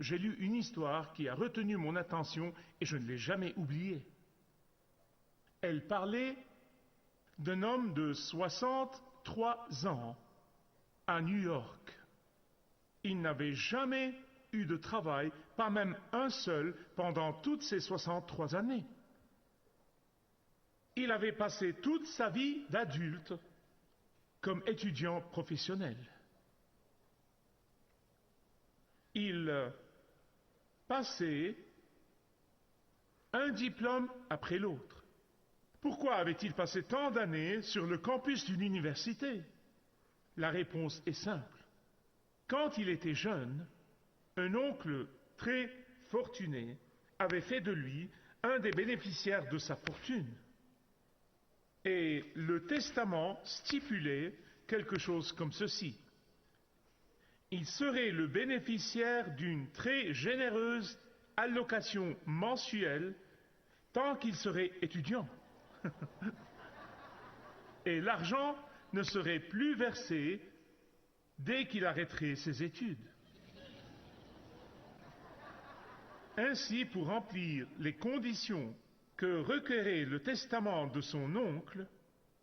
j'ai lu une histoire qui a retenu mon attention et je ne l'ai jamais oubliée. Elle parlait d'un homme de 63 ans à New York. Il n'avait jamais eu de travail, pas même un seul, pendant toutes ces 63 années. Il avait passé toute sa vie d'adulte comme étudiant professionnel. Il passait un diplôme après l'autre. Pourquoi avait-il passé tant d'années sur le campus d'une université? La réponse est simple. Quand il était jeune, un oncle très fortuné avait fait de lui un des bénéficiaires de sa fortune. Et le testament stipulait quelque chose comme ceci. Il serait le bénéficiaire d'une très généreuse allocation mensuelle tant qu'il serait étudiant. Et l'argent ne serait plus versé dès qu'il arrêterait ses études. Ainsi, pour remplir les conditions que requérait le testament de son oncle,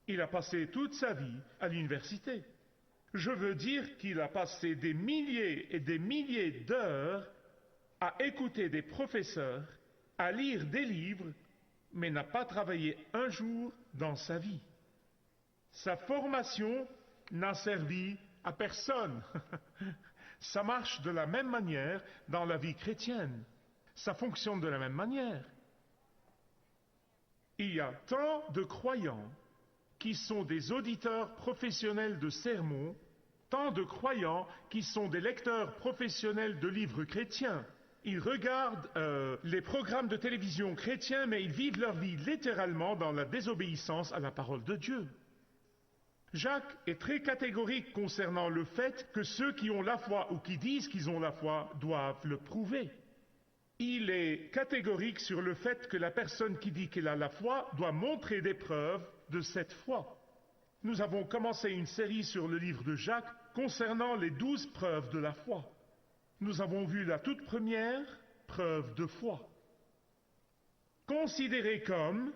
il a passé toute sa vie à l'université. Je veux dire qu'il a passé des milliers et des milliers d'heures à écouter des professeurs, à lire des livres, mais n'a pas travaillé un jour dans sa vie. Sa formation n'a servi à personne. Ça marche de la même manière dans la vie chrétienne. Ça fonctionne de la même manière. Il y a tant de croyants qui sont des auditeurs professionnels de sermons, tant de croyants qui sont des lecteurs professionnels de livres chrétiens. Ils regardent les programmes de télévision chrétiens, mais ils vivent leur vie littéralement dans la désobéissance à la parole de Dieu. Jacques est très catégorique concernant le fait que ceux qui ont la foi ou qui disent qu'ils ont la foi doivent le prouver. Il est catégorique sur le fait que la personne qui dit qu'elle a la foi doit montrer des preuves de cette foi. Nous avons commencé une série sur le livre de Jacques concernant les 12 preuves de la foi. Nous avons vu la toute première preuve de foi. Considérée comme,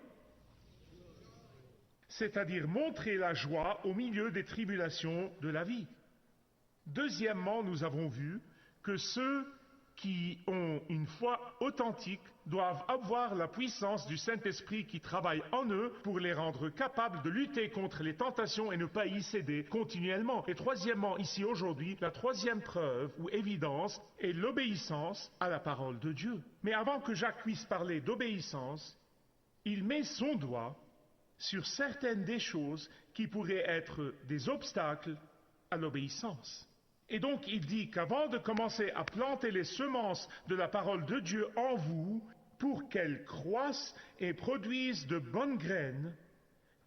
c'est-à-dire montrer la joie au milieu des tribulations de la vie. Deuxièmement, nous avons vu que ceux qui ont une foi authentique doivent avoir la puissance du Saint-Esprit qui travaille en eux pour les rendre capables de lutter contre les tentations et ne pas y céder continuellement. Et troisièmement, ici aujourd'hui, la troisième preuve ou évidence est l'obéissance à la parole de Dieu. Mais avant que Jacques puisse parler d'obéissance, il met son doigt sur certaines des choses qui pourraient être des obstacles à l'obéissance. Et donc il dit qu'avant de commencer à planter les semences de la parole de Dieu en vous, pour qu'elles croissent et produisent de bonnes graines,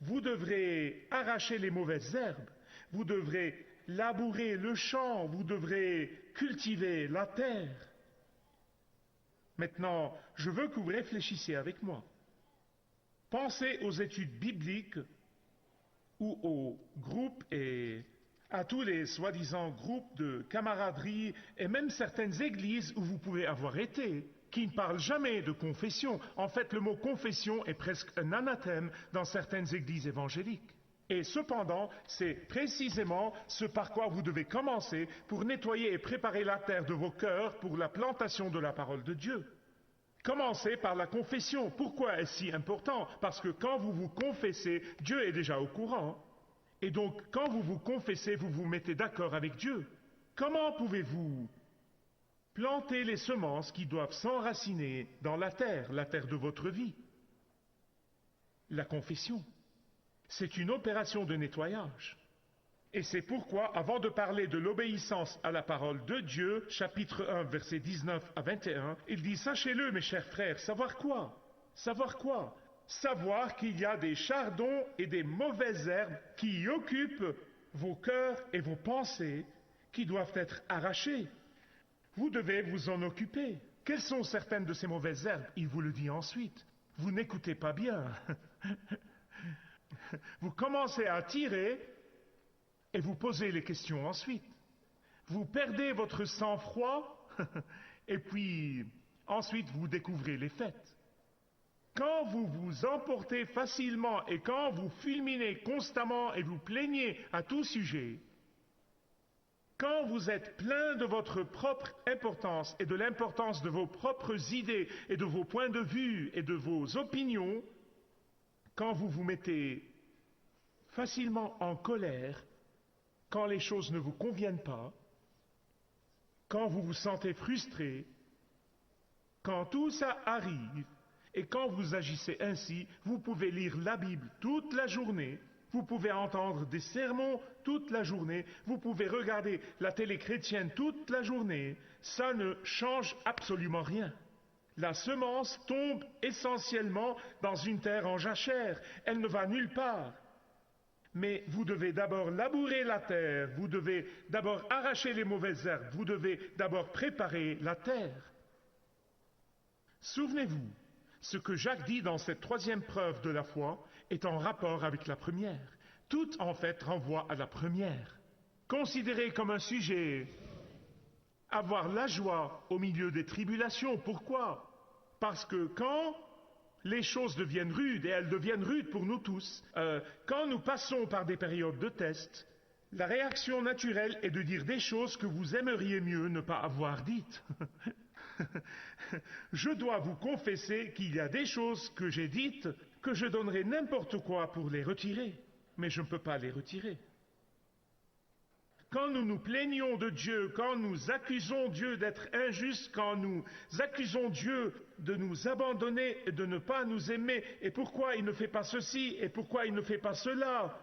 vous devrez arracher les mauvaises herbes, vous devrez labourer le champ, vous devrez cultiver la terre. Maintenant, je veux que vous réfléchissiez avec moi. Pensez aux études bibliques ou aux groupes et à tous les soi-disant groupes de camaraderie et même certaines églises où vous pouvez avoir été, qui ne parlent jamais de confession. En fait, le mot confession est presque un anathème dans certaines églises évangéliques. Et cependant, c'est précisément ce par quoi vous devez commencer pour nettoyer et préparer la terre de vos cœurs pour la plantation de la parole de Dieu. Commencez par la confession. Pourquoi est-ce si important? Parce que quand vous vous confessez, Dieu est déjà au courant. Et donc, quand vous vous confessez, vous vous mettez d'accord avec Dieu. Comment pouvez-vous planter les semences qui doivent s'enraciner dans la terre de votre vie? La confession. C'est une opération de nettoyage. Et c'est pourquoi, avant de parler de l'obéissance à la parole de Dieu, chapitre 1, versets 19 à 21, il dit « Sachez-le, mes chers frères, savoir quoi? Savoir quoi? Savoir qu'il y a des chardons et des mauvaises herbes qui occupent vos cœurs et vos pensées, qui doivent être arrachées. Vous devez vous en occuper. Quelles sont certaines de ces mauvaises herbes? Il vous le dit ensuite. Vous n'écoutez pas bien. Vous commencez à tirer et vous posez les questions ensuite. Vous perdez votre sang-froid Et puis, ensuite, vous découvrez les faits. Quand vous vous emportez facilement et quand vous fulminez constamment et vous plaignez à tout sujet, quand vous êtes plein de votre propre importance et de l'importance de vos propres idées et de vos points de vue et de vos opinions, quand vous vous mettez facilement en colère, quand les choses ne vous conviennent pas, quand vous vous sentez frustré, quand tout ça arrive, et quand vous agissez ainsi, vous pouvez lire la Bible toute la journée, vous pouvez entendre des sermons toute la journée, vous pouvez regarder la télé chrétienne toute la journée, ça ne change absolument rien. La semence tombe essentiellement dans une terre en jachère, elle ne va nulle part. Mais vous devez d'abord labourer la terre, vous devez d'abord arracher les mauvaises herbes, vous devez d'abord préparer la terre. Souvenez-vous, ce que Jacques dit dans cette troisième preuve de la foi est en rapport avec la première. Tout, en fait, renvoie à la première. Considérez comme un sujet avoir la joie au milieu des tribulations. Pourquoi? Parce que quand les choses deviennent rudes, et elles deviennent rudes pour nous tous, quand nous passons par des périodes de test, la réaction naturelle est de dire des choses que vous aimeriez mieux ne pas avoir dites. Je dois vous confesser qu'il y a des choses que j'ai dites que je donnerais n'importe quoi pour les retirer, mais je ne peux pas les retirer. Quand nous nous plaignons de Dieu, quand nous accusons Dieu d'être injuste, quand nous accusons Dieu de nous abandonner et de ne pas nous aimer, et pourquoi il ne fait pas ceci, et pourquoi il ne fait pas cela,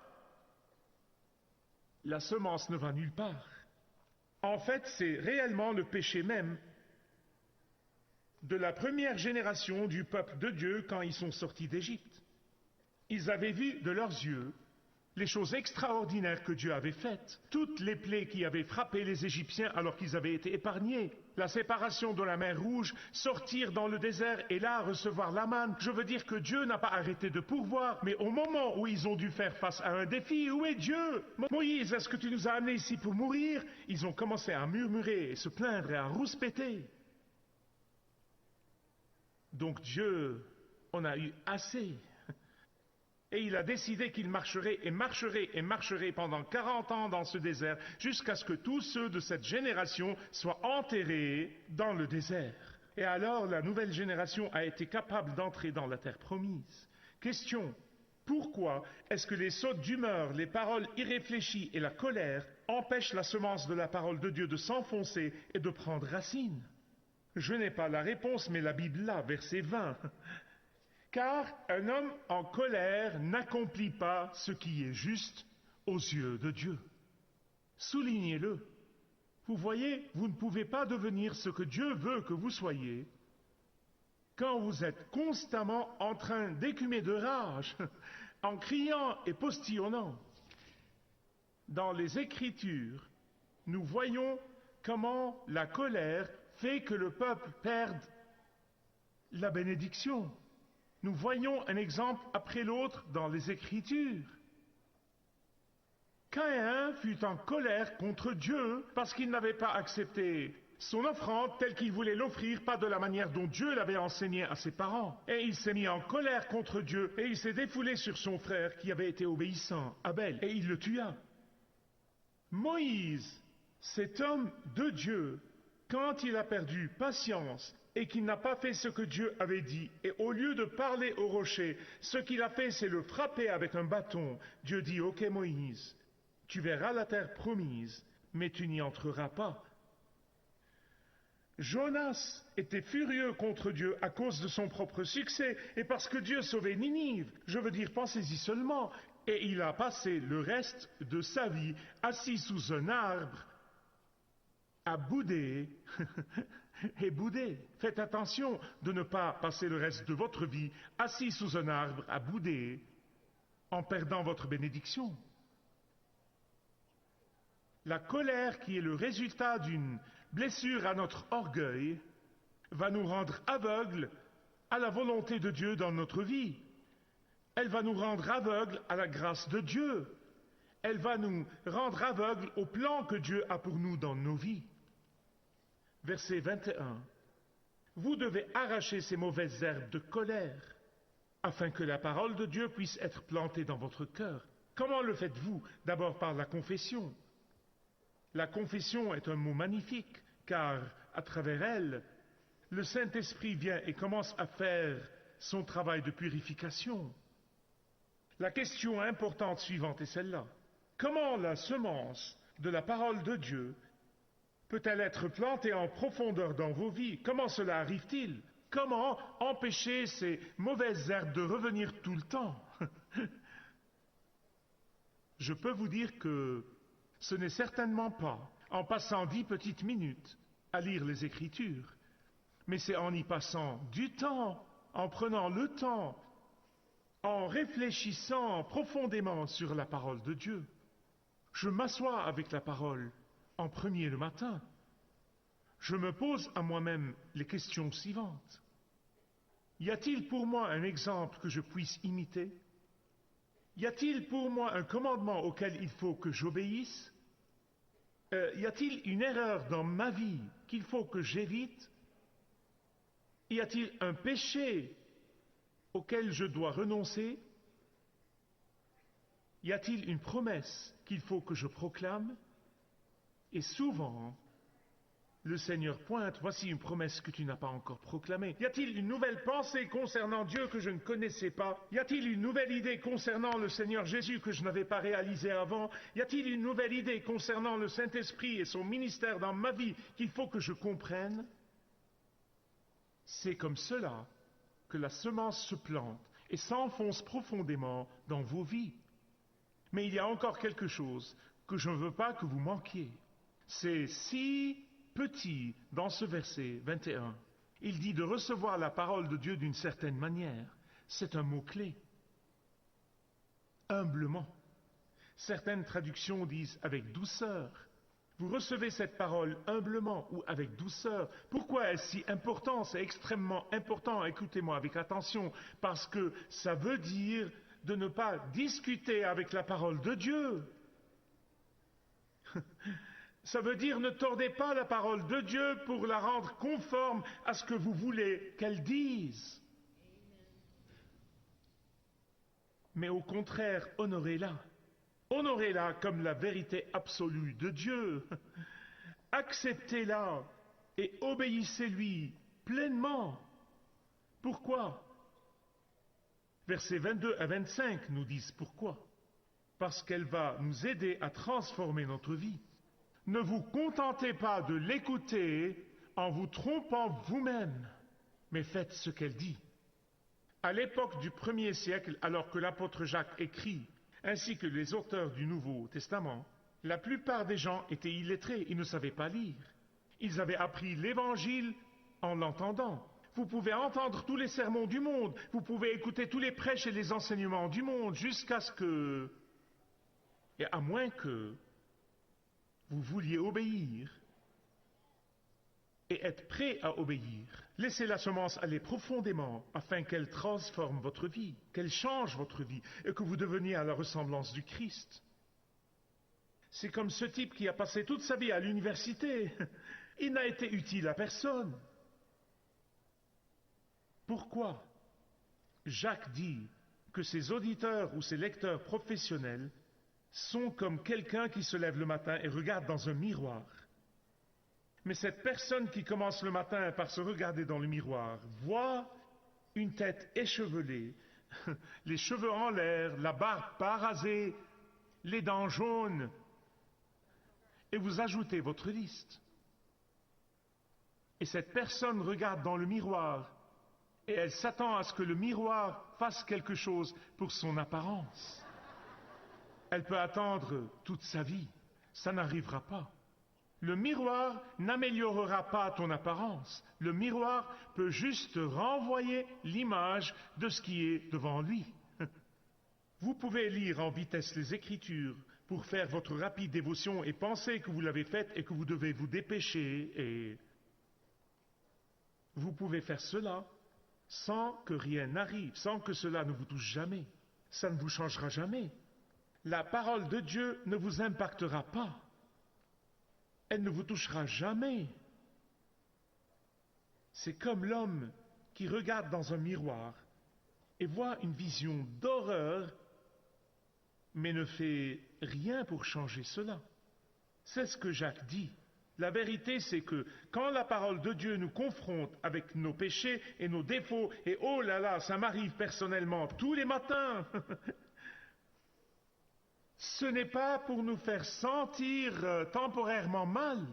la semence ne va nulle part. En fait, c'est réellement le péché même de la première génération du peuple de Dieu quand ils sont sortis d'Égypte. Ils avaient vu de leurs yeux les choses extraordinaires que Dieu avait faites, toutes les plaies qui avaient frappé les Égyptiens alors qu'ils avaient été épargnés, la séparation de la mer Rouge, sortir dans le désert et là recevoir la manne. Je veux dire que Dieu n'a pas arrêté de pourvoir, mais au moment où ils ont dû faire face à un défi, où est Dieu? Moïse, est-ce que tu nous as amenés ici pour mourir? Ils ont commencé à murmurer et se plaindre et à rouspéter. Donc Dieu en a eu assez. Et il a décidé qu'il marcherait et marcherait et marcherait pendant 40 ans dans ce désert, jusqu'à ce que tous ceux de cette génération soient enterrés dans le désert. Et alors la nouvelle génération a été capable d'entrer dans la terre promise. Question: pourquoi est-ce que les sautes d'humeur, les paroles irréfléchies et la colère empêchent la semence de la parole de Dieu de s'enfoncer et de prendre racine? Je n'ai pas la réponse, mais la Bible l'a, verset 20. Car un homme en colère n'accomplit pas ce qui est juste aux yeux de Dieu. Soulignez-le. Vous voyez, vous ne pouvez pas devenir ce que Dieu veut que vous soyez quand vous êtes constamment en train d'écumer de rage, en criant et postillonnant. Dans les Écritures, nous voyons comment la colère fait que le peuple perde la bénédiction. Nous voyons un exemple après l'autre dans les Écritures. Caïn fut en colère contre Dieu parce qu'il n'avait pas accepté son offrande telle qu'il voulait l'offrir, pas de la manière dont Dieu l'avait enseigné à ses parents. Et il s'est mis en colère contre Dieu et il s'est défoulé sur son frère qui avait été obéissant, Abel, et il le tua. Moïse, cet homme de Dieu, quand il a perdu patience et qu'il n'a pas fait ce que Dieu avait dit, et au lieu de parler au rocher, ce qu'il a fait, c'est le frapper avec un bâton. Dieu dit: ok Moïse, tu verras la terre promise, mais tu n'y entreras pas. Jonas était furieux contre Dieu à cause de son propre succès, et parce que Dieu sauvait Ninive. Je veux dire, pensez-y seulement. Et il a passé le reste de sa vie assis sous un arbre, à bouder et bouder. Faites attention de ne pas passer le reste de votre vie assis sous un arbre à bouder en perdant votre bénédiction. La colère, qui est le résultat d'une blessure à notre orgueil, va nous rendre aveugles à la volonté de Dieu dans notre vie. Elle va nous rendre aveugles à la grâce de Dieu. Elle va nous rendre aveugles au plan que Dieu a pour nous dans nos vies. Verset 21. Vous devez arracher ces mauvaises herbes de colère, afin que la parole de Dieu puisse être plantée dans votre cœur. Comment le faites-vous? D'abord par la confession. La confession est un mot magnifique, car à travers elle, le Saint-Esprit vient et commence à faire son travail de purification. La question importante suivante est celle-là. Comment la semence de la parole de Dieu peut-elle être plantée en profondeur dans vos vies? Comment cela arrive-t-il? Comment empêcher ces mauvaises herbes de revenir tout le temps? Je peux vous dire que ce n'est certainement pas en passant 10 petites minutes à lire les Écritures, mais c'est en y passant du temps, en prenant le temps, en réfléchissant profondément sur la parole de Dieu. Je m'assois avec la parole en premier le matin. Je me pose à moi-même les questions suivantes. Y a-t-il pour moi un exemple que je puisse imiter? Y a-t-il pour moi un commandement auquel il faut que j'obéisse? Y a-t-il une erreur dans ma vie qu'il faut que j'évite? Y a-t-il un péché auquel je dois renoncer? Y a-t-il une promesse qu'il faut que je proclame? Et souvent, le Seigneur pointe, voici une promesse que tu n'as pas encore proclamée. Y a-t-il une nouvelle pensée concernant Dieu que je ne connaissais pas? Y a-t-il une nouvelle idée concernant le Seigneur Jésus que je n'avais pas réalisée avant? Y a-t-il une nouvelle idée concernant le Saint-Esprit et son ministère dans ma vie qu'il faut que je comprenne? C'est comme cela que la semence se plante et s'enfonce profondément dans vos vies. Mais il y a encore quelque chose que je ne veux pas que vous manquiez. C'est si petit dans ce verset 21. Il dit de recevoir la parole de Dieu d'une certaine manière. C'est un mot-clé. Humblement. Certaines traductions disent avec douceur. Vous recevez cette parole humblement ou avec douceur. Pourquoi est-ce si important? C'est extrêmement important. Écoutez-moi avec attention, parce que ça veut dire de ne pas discuter avec la parole de Dieu. Ça veut dire ne tordez pas la parole de Dieu pour la rendre conforme à ce que vous voulez qu'elle dise. Mais au contraire, honorez-la. Honorez-la comme la vérité absolue de Dieu. Acceptez-la et obéissez-lui pleinement. Pourquoi? Versets 22 à 25 nous disent pourquoi. Parce qu'elle va nous aider à transformer notre vie. Ne vous contentez pas de l'écouter en vous trompant vous-même, mais faites ce qu'elle dit. À l'époque du 1er siècle, alors que l'apôtre Jacques écrit, ainsi que les auteurs du Nouveau Testament, la plupart des gens étaient illettrés, ils ne savaient pas lire. Ils avaient appris l'Évangile en l'entendant. Vous pouvez entendre tous les sermons du monde, vous pouvez écouter tous les prêches et les enseignements du monde, jusqu'à ce que, et à moins que, vous vouliez obéir et être prêt à obéir. Laissez la semence aller profondément afin qu'elle transforme votre vie, qu'elle change votre vie et que vous deveniez à la ressemblance du Christ. C'est comme ce type qui a passé toute sa vie à l'université. Il n'a été utile à personne. Pourquoi? Jacques dit que ses auditeurs ou ses lecteurs professionnels sont comme quelqu'un qui se lève le matin et regarde dans un miroir. Mais cette personne qui commence le matin par se regarder dans le miroir voit une tête échevelée, les cheveux en l'air, la barbe pas rasée, les dents jaunes, et vous ajoutez votre liste. Et cette personne regarde dans le miroir et elle s'attend à ce que le miroir fasse quelque chose pour son apparence. Elle peut attendre toute sa vie, ça n'arrivera pas. Le miroir n'améliorera pas ton apparence. Le miroir peut juste renvoyer l'image de ce qui est devant lui. Vous pouvez lire en vitesse les Écritures pour faire votre rapide dévotion et penser que vous l'avez faite et que vous devez vous dépêcher et vous pouvez faire cela sans que rien n'arrive, sans que cela ne vous touche jamais. Ça ne vous changera jamais. La parole de Dieu ne vous impactera pas. Elle ne vous touchera jamais. C'est comme l'homme qui regarde dans un miroir et voit une vision d'horreur, mais ne fait rien pour changer cela. C'est ce que Jacques dit. La vérité, c'est que quand la parole de Dieu nous confronte avec nos péchés et nos défauts, et oh là là, ça m'arrive personnellement tous les matins, ce n'est pas pour nous faire sentir temporairement mal.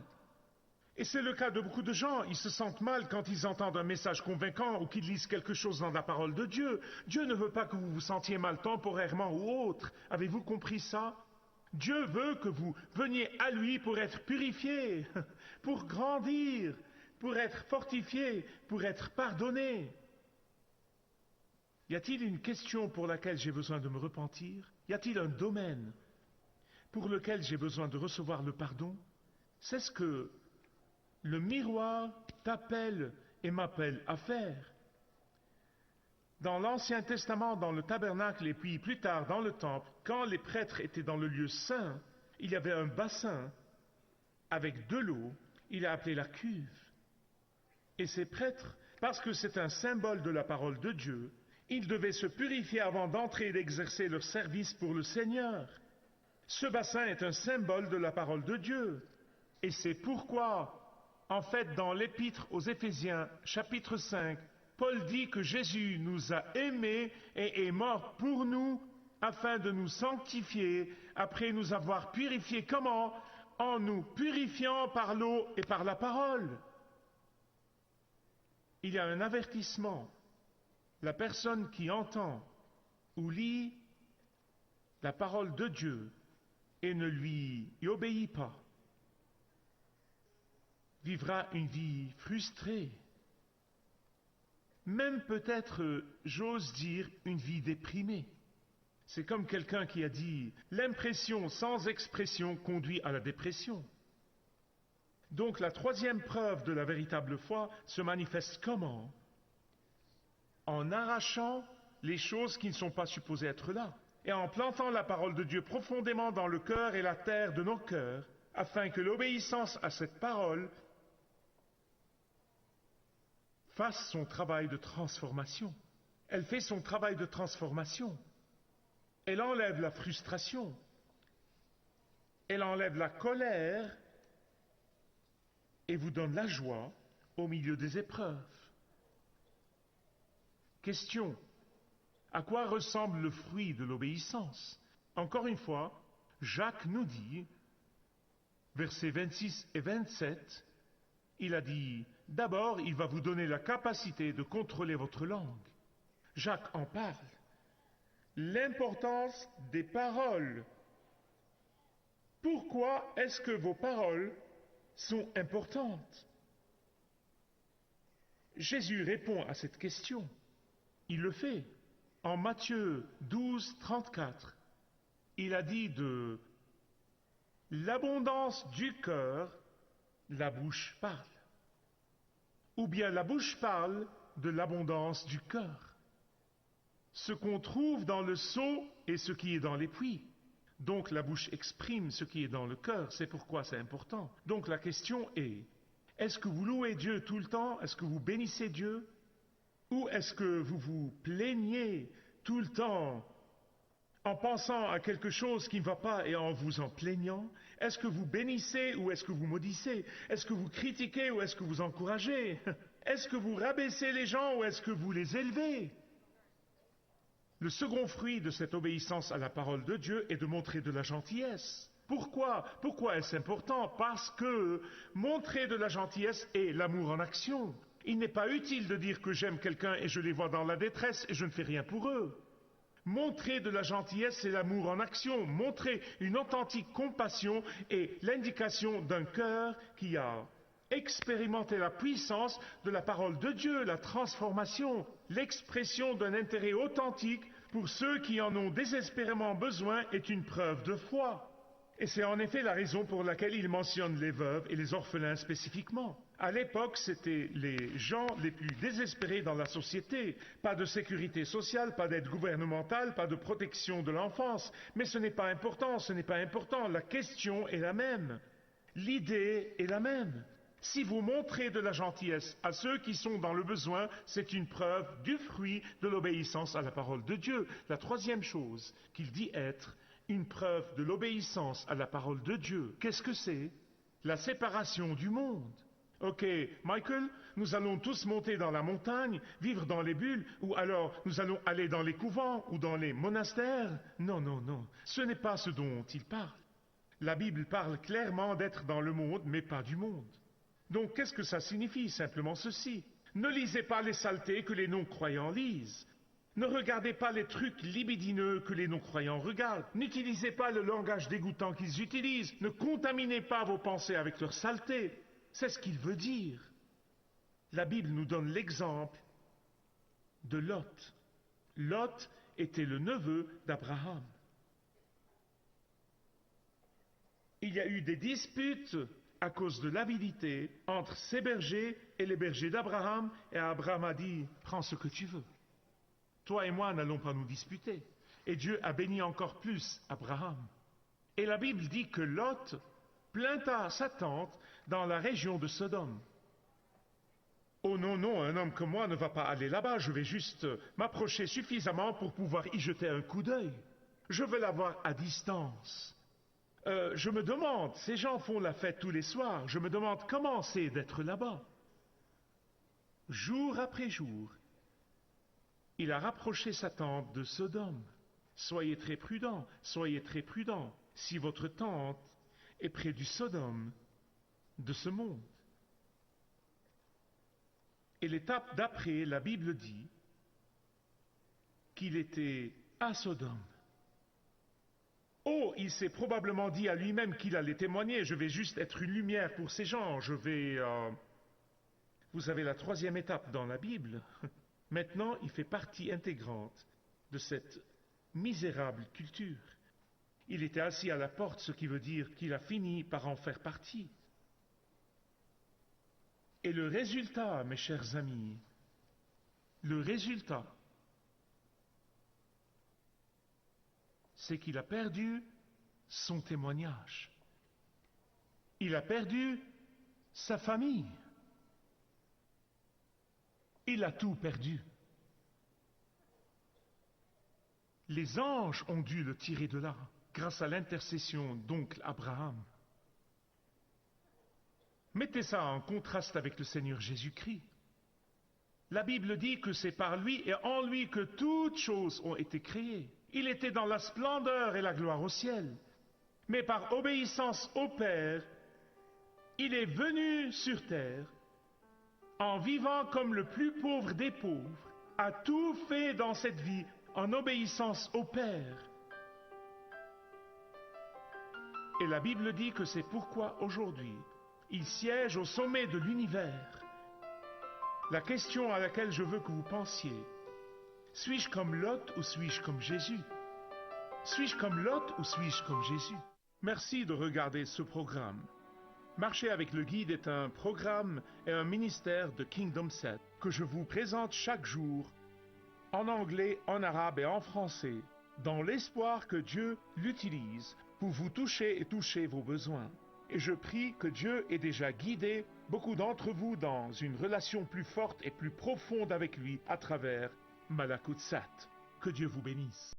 Et c'est le cas de beaucoup de gens. Ils se sentent mal quand ils entendent un message convaincant ou qu'ils lisent quelque chose dans la parole de Dieu. Dieu ne veut pas que vous vous sentiez mal temporairement ou autre. Avez-vous compris ça? Dieu veut que vous veniez à lui pour être purifié, pour grandir, pour être fortifié, pour être pardonné. Y a-t-il une question pour laquelle j'ai besoin de me repentir? Y a-t-il un domaine pour lequel j'ai besoin de recevoir le pardon? C'est ce que le miroir t'appelle et m'appelle à faire. Dans l'Ancien Testament, dans le tabernacle et puis plus tard dans le temple, quand les prêtres étaient dans le lieu saint, il y avait un bassin avec de l'eau, il a appelé la cuve. Et ces prêtres, parce que c'est un symbole de la parole de Dieu, ils devaient se purifier avant d'entrer et d'exercer leur service pour le Seigneur. Ce bassin est un symbole de la parole de Dieu. Et c'est pourquoi, en fait, dans l'Épître aux Éphésiens, chapitre 5, Paul dit que Jésus nous a aimés et est mort pour nous afin de nous sanctifier après nous avoir purifiés. Comment? En nous purifiant par l'eau et par la parole. Il y a un avertissement. La personne qui entend ou lit la parole de Dieu et ne lui y obéit pas vivra une vie frustrée. Même peut-être, j'ose dire, une vie déprimée. C'est comme quelqu'un qui a dit « l'impression sans expression conduit à la dépression ». Donc la troisième preuve de la véritable foi se manifeste comment? En arrachant les choses qui ne sont pas supposées être là, et en plantant la parole de Dieu profondément dans le cœur et la terre de nos cœurs, afin que l'obéissance à cette parole fasse son travail de transformation. Elle fait son travail de transformation. Elle enlève la frustration. Elle enlève la colère et vous donne la joie au milieu des épreuves. Question. À quoi ressemble le fruit de l'obéissance? Encore une fois, Jacques nous dit, versets 26 et 27, il a dit, d'abord, il va vous donner la capacité de contrôler votre langue. Jacques en parle. L'importance des paroles. Pourquoi est-ce que vos paroles sont importantes? Jésus répond à cette question. Il le fait. En Matthieu 12, 34, il a dit de l'abondance du cœur, la bouche parle. Ou bien la bouche parle de l'abondance du cœur. Ce qu'on trouve dans le seau et ce qui est dans les puits. Donc la bouche exprime ce qui est dans le cœur, c'est pourquoi c'est important. Donc la question est-ce que vous louez Dieu tout le temps? Est-ce que vous bénissez Dieu? Ou est-ce que vous vous plaignez tout le temps en pensant à quelque chose qui ne va pas et en vous en plaignant? Est-ce que vous bénissez ou est-ce que vous maudissez? Est-ce que vous critiquez ou est-ce que vous encouragez? Est-ce que vous rabaissez les gens ou est-ce que vous les élevez? Le second fruit de cette obéissance à la parole de Dieu est de montrer de la gentillesse. Pourquoi? Pourquoi est-ce important? Parce que montrer de la gentillesse est l'amour en action. Il n'est pas utile de dire que j'aime quelqu'un et je les vois dans la détresse et je ne fais rien pour eux. Montrer de la gentillesse, c'est l'amour en action. Montrer une authentique compassion est l'indication d'un cœur qui a expérimenter la puissance de la parole de Dieu, la transformation, l'expression d'un intérêt authentique pour ceux qui en ont désespérément besoin est une preuve de foi. Et c'est en effet la raison pour laquelle il mentionne les veuves et les orphelins spécifiquement. À l'époque, c'était les gens les plus désespérés dans la société. Pas de sécurité sociale, pas d'aide gouvernementale, pas de protection de l'enfance. Mais ce n'est pas important, ce n'est pas important. La question est la même. L'idée est la même. Si vous montrez de la gentillesse à ceux qui sont dans le besoin, c'est une preuve du fruit de l'obéissance à la parole de Dieu. La troisième chose qu'il dit être une preuve de l'obéissance à la parole de Dieu, qu'est-ce que c'est? La séparation du monde. Ok, Michael, nous allons tous monter dans la montagne, vivre dans les bulles, ou alors nous allons aller dans les couvents ou dans les monastères. Non, non, non, ce n'est pas ce dont il parle. La Bible parle clairement d'être dans le monde, mais pas du monde. Donc qu'est-ce que ça signifie? Simplement ceci. Ne lisez pas les saletés que les non-croyants lisent. Ne regardez pas les trucs libidineux que les non-croyants regardent. N'utilisez pas le langage dégoûtant qu'ils utilisent. Ne contaminez pas vos pensées avec leur saleté. C'est ce qu'il veut dire. La Bible nous donne l'exemple de Lot. Lot était le neveu d'Abraham. Il y a eu des disputes à cause de l'avidité entre ses bergers et les bergers d'Abraham, et Abraham a dit, prends ce que tu veux. Toi et moi n'allons pas nous disputer. Et Dieu a béni encore plus Abraham. Et la Bible dit que Lot planta sa tente dans la région de Sodome. Oh non, non, un homme comme moi ne va pas aller là-bas, je vais juste m'approcher suffisamment pour pouvoir y jeter un coup d'œil. Je veux l'avoir à distance. Je me demande, ces gens font la fête tous les soirs, je me demande comment c'est d'être là-bas. Jour après jour, il a rapproché sa tente de Sodome. Soyez très prudents, soyez très prudents, si votre tente est près du Sodome de ce monde. Et l'étape d'après, la Bible dit qu'il était à Sodome. Oh, il s'est probablement dit à lui-même qu'il allait témoigner. Je vais juste être une lumière pour ces gens. Vous avez la troisième étape dans la Bible. Maintenant, il fait partie intégrante de cette misérable culture. Il était assis à la porte, ce qui veut dire qu'il a fini par en faire partie. Et le résultat, mes chers amis, le résultat, c'est qu'il a perdu son témoignage. Il a perdu sa famille. Il a tout perdu. Les anges ont dû le tirer de là, grâce à l'intercession d'oncle Abraham. Mettez ça en contraste avec le Seigneur Jésus-Christ. La Bible dit que c'est par lui et en lui que toutes choses ont été créées. Il était dans la splendeur et la gloire au ciel. Mais par obéissance au Père, il est venu sur terre, en vivant comme le plus pauvre des pauvres, a tout fait dans cette vie en obéissance au Père. Et la Bible dit que c'est pourquoi aujourd'hui, il siège au sommet de l'univers. La question à laquelle je veux que vous pensiez, suis-je comme Lot ou suis-je comme Jésus? Suis-je comme Lot ou suis-je comme Jésus? Merci de regarder ce programme. Marcher avec le guide est un programme et un ministère de Kingdom Set que je vous présente chaque jour en anglais, en arabe et en français, dans l'espoir que Dieu l'utilise pour vous toucher et toucher vos besoins. Et je prie que Dieu ait déjà guidé beaucoup d'entre vous dans une relation plus forte et plus profonde avec lui à travers Malakut Sat. Que Dieu vous bénisse.